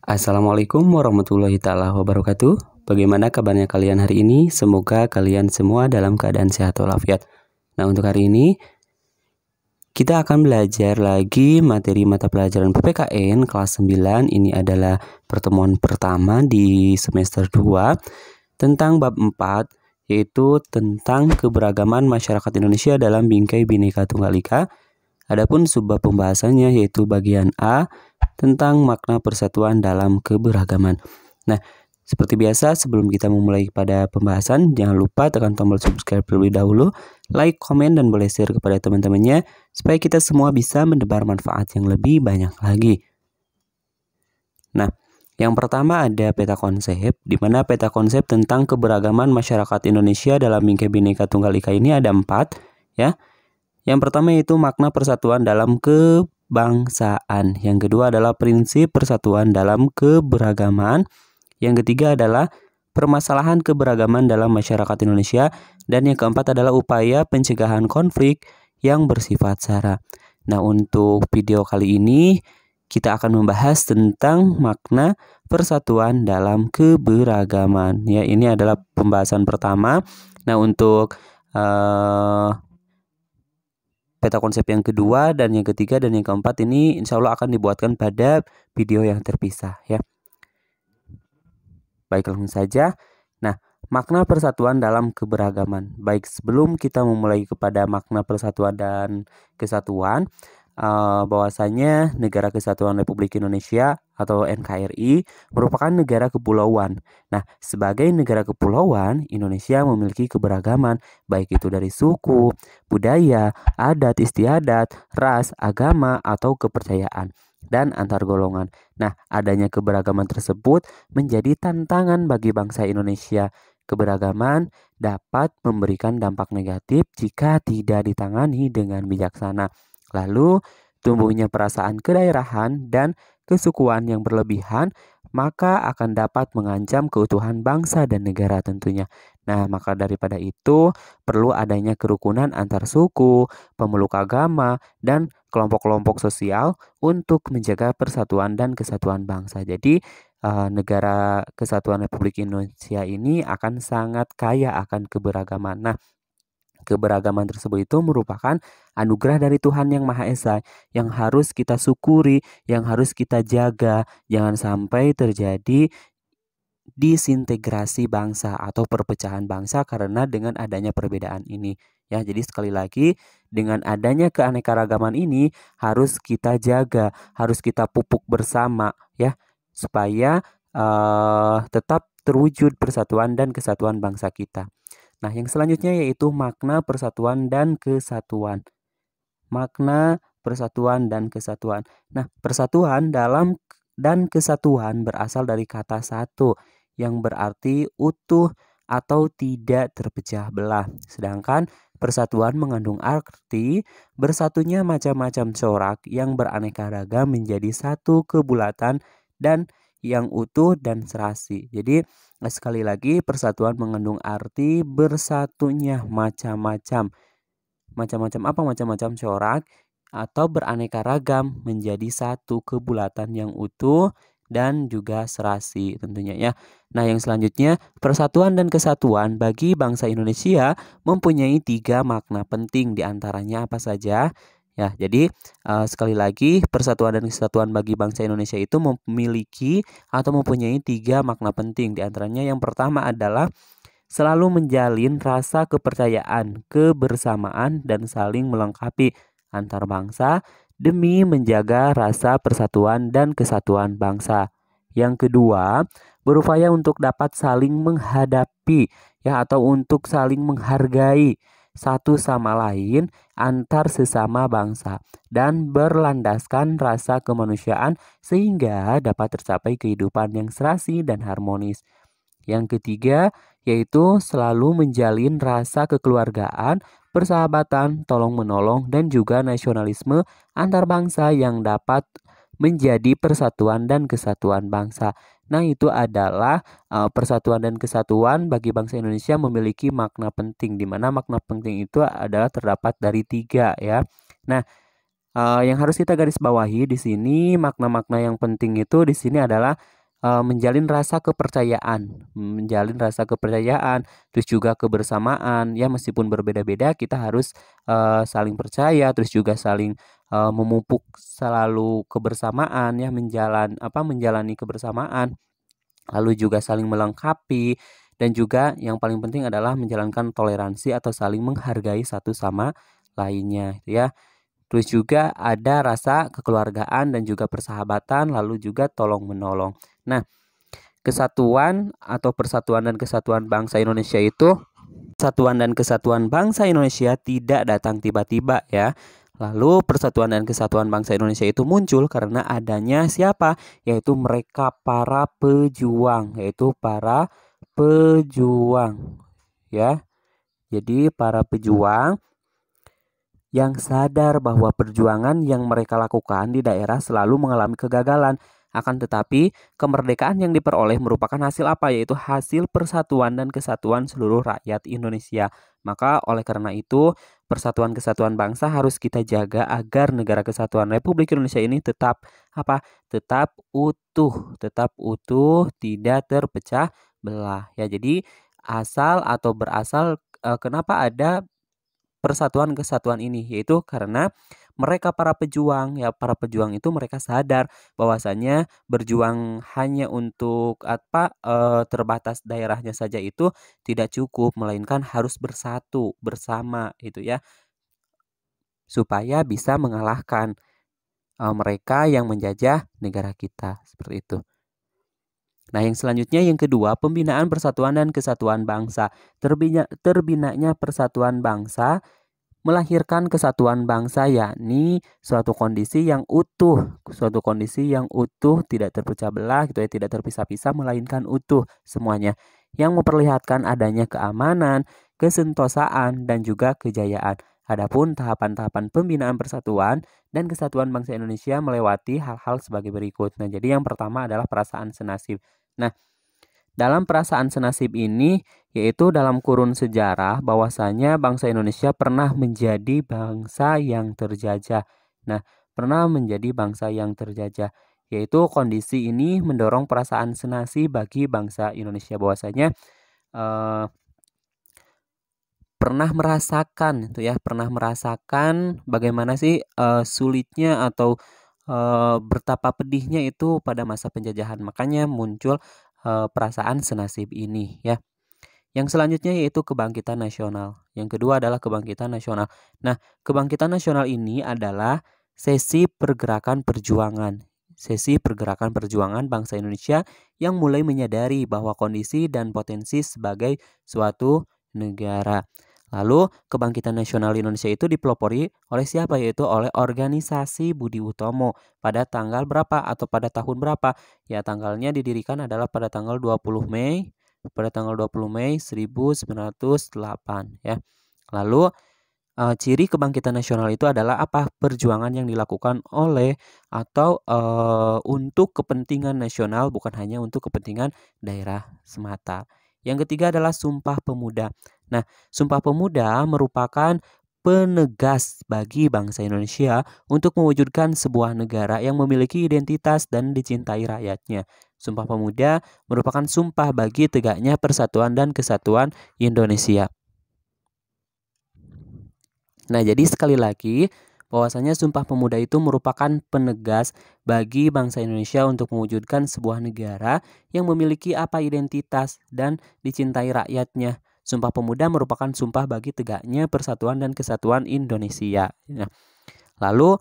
Assalamualaikum warahmatullahi taala wabarakatuh. Bagaimana kabarnya kalian hari ini? Semoga kalian semua dalam keadaan sehat walafiat. Nah, untuk hari ini kita akan belajar lagi materi mata pelajaran PPKN kelas 9. Ini adalah pertemuan pertama di semester 2 tentang bab 4, yaitu tentang keberagaman masyarakat Indonesia dalam bingkai Bhinneka Tunggal Ika. Adapun subbab pembahasannya yaitu bagian A tentang makna persatuan dalam keberagaman. Nah, seperti biasa sebelum kita memulai pada pembahasan, jangan lupa tekan tombol subscribe terlebih dahulu, like, komen, dan boleh share kepada teman-temannya supaya kita semua bisa mendebar manfaat yang lebih banyak lagi. Nah, yang pertama ada peta konsep, di mana peta konsep tentang keberagaman masyarakat Indonesia dalam bingkai Bhinneka Tunggal Ika ini ada 4, ya. Yang pertama yaitu makna persatuan dalam kebangsaan. Yang kedua adalah prinsip persatuan dalam keberagaman. Yang ketiga adalah permasalahan keberagaman dalam masyarakat Indonesia. Dan yang keempat adalah upaya pencegahan konflik yang bersifat sara. Nah, untuk video kali ini kita akan membahas tentang makna persatuan dalam keberagaman. Ya, ini adalah pembahasan pertama. Nah, untuk peta konsep yang kedua dan yang ketiga dan yang keempat ini insya Allah akan dibuatkan pada video yang terpisah, ya. Baik, langsung saja. Nah, makna persatuan dalam keberagaman. Baik, sebelum kita memulai kepada makna persatuan dan kesatuan, bahwasanya Negara Kesatuan Republik Indonesia atau NKRI merupakan negara kepulauan. Nah, sebagai negara kepulauan, Indonesia memiliki keberagaman, baik itu dari suku, budaya, adat istiadat, ras, agama, atau kepercayaan, dan antar golongan. Nah, adanya keberagaman tersebut menjadi tantangan bagi bangsa Indonesia. Keberagaman dapat memberikan dampak negatif jika tidak ditangani dengan bijaksana. Lalu, tumbuhnya perasaan kedaerahan dan kesukuan yang berlebihan, maka akan dapat mengancam keutuhan bangsa dan negara tentunya. Nah, maka daripada itu, perlu adanya kerukunan antar suku, pemeluk agama, dan kelompok-kelompok sosial untuk menjaga persatuan dan kesatuan bangsa. Jadi, Negara Kesatuan Republik Indonesia ini akan sangat kaya akan keberagaman. Nah, keberagaman tersebut itu merupakan anugerah dari Tuhan Yang Maha Esa yang harus kita syukuri, yang harus kita jaga. Jangan sampai terjadi disintegrasi bangsa atau perpecahan bangsa karena dengan adanya perbedaan ini. Ya, jadi sekali lagi dengan adanya keanekaragaman ini harus kita jaga, harus kita pupuk bersama, ya, supaya tetap terwujud persatuan dan kesatuan bangsa kita. Nah, yang selanjutnya yaitu makna persatuan dan kesatuan. Makna persatuan dan kesatuan. Nah, persatuan dalam dan kesatuan berasal dari kata satu yang berarti utuh atau tidak terpecah belah. Sedangkan persatuan mengandung arti bersatunya macam-macam corak yang beraneka ragam menjadi satu kebulatan dan yang utuh dan serasi. Jadi sekali lagi persatuan mengandung arti bersatunya macam-macam. Macam-macam apa? Macam-macam corak atau beraneka ragam menjadi satu kebulatan yang utuh dan juga serasi tentunya, ya. Nah, yang selanjutnya persatuan dan kesatuan bagi bangsa Indonesia mempunyai 3 makna penting, diantaranya apa saja? Ya, jadi sekali lagi persatuan dan kesatuan bagi bangsa Indonesia itu memiliki atau mempunyai 3 makna penting. Di antaranya yang pertama adalah selalu menjalin rasa kepercayaan, kebersamaan, dan saling melengkapi antar bangsa demi menjaga rasa persatuan dan kesatuan bangsa. Yang kedua, berupaya untuk dapat saling menghadapi, ya, atau untuk saling menghargai satu sama lain antar sesama bangsa dan berlandaskan rasa kemanusiaan sehingga dapat tercapai kehidupan yang serasi dan harmonis. Yang ketiga yaitu selalu menjalin rasa kekeluargaan, persahabatan, tolong-menolong, dan juga nasionalisme antar bangsa yang dapat menjadi persatuan dan kesatuan bangsa. Nah, itu adalah persatuan dan kesatuan bagi bangsa Indonesia memiliki makna penting, di mana makna penting itu adalah terdapat dari 3, ya. Nah, yang harus kita garis bawahi di sini makna-makna yang penting itu di sini adalah menjalin rasa kepercayaan, terus juga kebersamaan. Ya meskipun berbeda-beda, kita harus saling percaya, terus juga saling memupuk selalu kebersamaan, ya menjalani kebersamaan, lalu juga saling melengkapi, dan juga yang paling penting adalah menjalankan toleransi atau saling menghargai satu sama lainnya, ya. Terus juga ada rasa kekeluargaan dan juga persahabatan, lalu juga tolong menolong. Nah, kesatuan atau persatuan dan kesatuan bangsa Indonesia itu, persatuan dan kesatuan bangsa Indonesia tidak datang tiba-tiba, ya. Lalu persatuan dan kesatuan bangsa Indonesia itu muncul karena adanya siapa? Yaitu mereka para pejuang, ya. Jadi para pejuang yang sadar bahwa perjuangan yang mereka lakukan di daerah selalu mengalami kegagalan. Akan tetapi, kemerdekaan yang diperoleh merupakan hasil apa? Yaitu hasil persatuan dan kesatuan seluruh rakyat Indonesia. Maka oleh karena itu, persatuan kesatuan bangsa harus kita jaga agar negara kesatuan Republik Indonesia ini tetap apa? Tetap utuh, tidak terpecah belah. Ya, jadi berasal kenapa ada persatuan kesatuan ini, yaitu karena mereka para pejuang, ya para pejuang itu mereka sadar bahwasanya berjuang hanya untuk terbatas daerahnya saja itu tidak cukup, melainkan harus bersatu bersama itu, ya, supaya bisa mengalahkan mereka yang menjajah negara kita, seperti itu. Nah, yang selanjutnya yang kedua, pembinaan persatuan dan kesatuan bangsa. Terbinanya persatuan bangsa melahirkan kesatuan bangsa, yakni suatu kondisi yang utuh, tidak terpecah belah gitu ya, tidak terpisah-pisah, melainkan utuh semuanya, yang memperlihatkan adanya keamanan, kesentosaan, dan juga kejayaan. Adapun tahapan-tahapan pembinaan persatuan dan kesatuan bangsa Indonesia melewati hal-hal sebagai berikut. Nah, jadi yang pertama adalah perasaan senasib. Nah, dalam perasaan senasib ini, yaitu dalam kurun sejarah bahwasanya bangsa Indonesia pernah menjadi bangsa yang terjajah. Nah, pernah menjadi bangsa yang terjajah, yaitu kondisi ini mendorong perasaan senasib bagi bangsa Indonesia bahwasanya pernah merasakan bagaimana sih sulitnya atau betapa pedihnya itu pada masa penjajahan. Makanya muncul perasaan senasib ini, ya. Yang selanjutnya yaitu kebangkitan nasional. Yang kedua adalah kebangkitan nasional. Nah, kebangkitan nasional ini adalah sesi pergerakan perjuangan bangsa Indonesia yang mulai menyadari bahwa kondisi dan potensi sebagai suatu negara. Lalu kebangkitan nasional Indonesia itu dipelopori oleh siapa? Yaitu oleh organisasi Budi Utomo pada tanggal berapa atau pada tahun berapa? Ya, tanggalnya didirikan adalah pada tanggal 20 Mei 1908, ya. Lalu ciri kebangkitan nasional itu adalah apa? Perjuangan yang dilakukan oleh atau untuk kepentingan nasional, bukan hanya untuk kepentingan daerah semata. Yang ketiga adalah Sumpah Pemuda. Nah, Sumpah Pemuda merupakan penegas bagi bangsa Indonesia untuk mewujudkan sebuah negara yang memiliki identitas dan dicintai rakyatnya. Sumpah Pemuda merupakan sumpah bagi tegaknya persatuan dan kesatuan Indonesia. Nah, jadi sekali lagi bahwasanya Sumpah Pemuda itu merupakan penegas bagi bangsa Indonesia untuk mewujudkan sebuah negara yang memiliki identitas dan dicintai rakyatnya. Sumpah Pemuda merupakan sumpah bagi tegaknya persatuan dan kesatuan Indonesia. Nah, lalu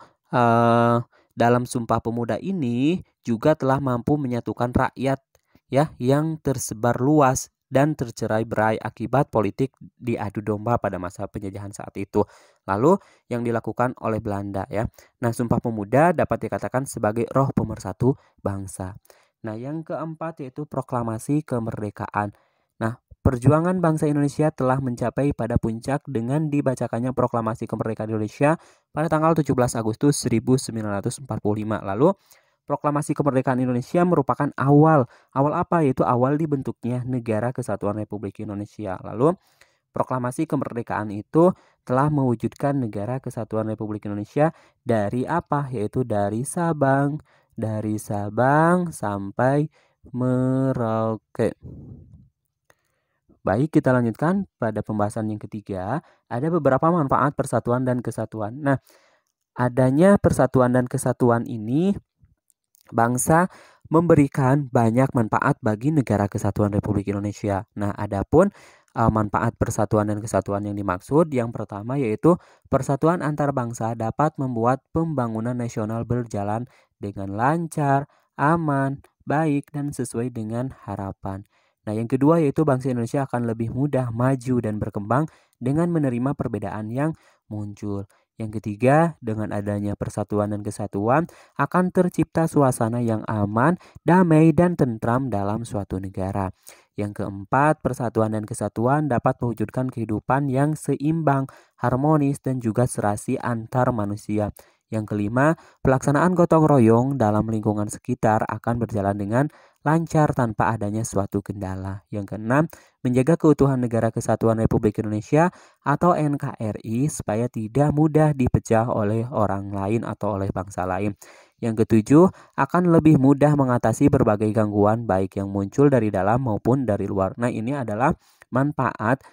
dalam Sumpah Pemuda ini juga telah mampu menyatukan rakyat, ya, yang tersebar luas dan tercerai-berai akibat politik diadu domba pada masa penjajahan saat itu. Lalu yang dilakukan oleh Belanda, ya. Nah, Sumpah Pemuda dapat dikatakan sebagai roh pemersatu bangsa. Nah, yang keempat yaitu proklamasi kemerdekaan. Nah, perjuangan bangsa Indonesia telah mencapai pada puncak dengan dibacakannya proklamasi kemerdekaan Indonesia pada tanggal 17 Agustus 1945. Lalu proklamasi kemerdekaan Indonesia merupakan awal apa? Yaitu awal dibentuknya Negara Kesatuan Republik Indonesia. Lalu proklamasi kemerdekaan itu telah mewujudkan Negara Kesatuan Republik Indonesia dari apa? Yaitu dari Sabang sampai Merauke. Baik, kita lanjutkan pada pembahasan yang ketiga. Ada beberapa manfaat persatuan dan kesatuan. Nah, adanya persatuan dan kesatuan ini bangsa memberikan banyak manfaat bagi negara kesatuan Republik Indonesia. Nah, adapun manfaat persatuan dan kesatuan yang dimaksud yang pertama yaitu persatuan antar bangsa dapat membuat pembangunan nasional berjalan dengan lancar, aman, baik dan sesuai dengan harapan. Nah, yang kedua yaitu bangsa Indonesia akan lebih mudah maju dan berkembang dengan menerima perbedaan yang muncul. Yang ketiga, dengan adanya persatuan dan kesatuan akan tercipta suasana yang aman, damai, dan tentram dalam suatu negara. Yang keempat, persatuan dan kesatuan dapat mewujudkan kehidupan yang seimbang, harmonis, dan juga serasi antar manusia. Yang kelima, pelaksanaan gotong royong dalam lingkungan sekitar akan berjalan dengan lancar tanpa adanya suatu kendala. Yang keenam, menjaga keutuhan Negara Kesatuan Republik Indonesia atau NKRI supaya tidak mudah dipecah oleh orang lain atau oleh bangsa lain. Yang ketujuh, akan lebih mudah mengatasi berbagai gangguan baik yang muncul dari dalam maupun dari luar. Nah, ini adalah manfaat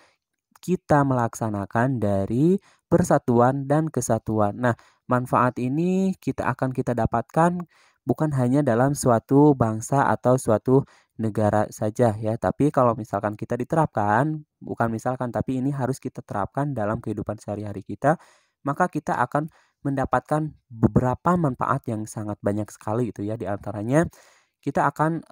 kita melaksanakan dari persatuan dan kesatuan. Nah, manfaat ini kita dapatkan bukan hanya dalam suatu bangsa atau suatu negara saja ya, tapi kalau misalkan kita diterapkan, bukan misalkan tapi ini harus kita terapkan dalam kehidupan sehari-hari kita, maka kita akan mendapatkan beberapa manfaat yang sangat banyak sekali itu ya, di antaranya kita akan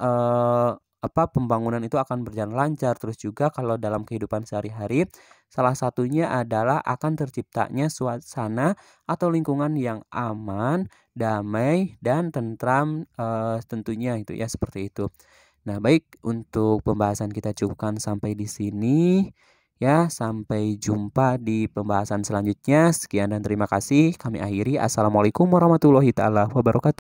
pembangunan itu akan berjalan lancar. Terus juga kalau dalam kehidupan sehari-hari salah satunya adalah akan terciptanya suasana atau lingkungan yang aman, damai dan tentram tentunya itu ya seperti itu. Nah, baik untuk pembahasan kita cukupkan sampai di sini ya. Sampai jumpa di pembahasan selanjutnya. Sekian dan terima kasih. Kami akhiri. Assalamualaikum warahmatullahi taala wabarakatuh.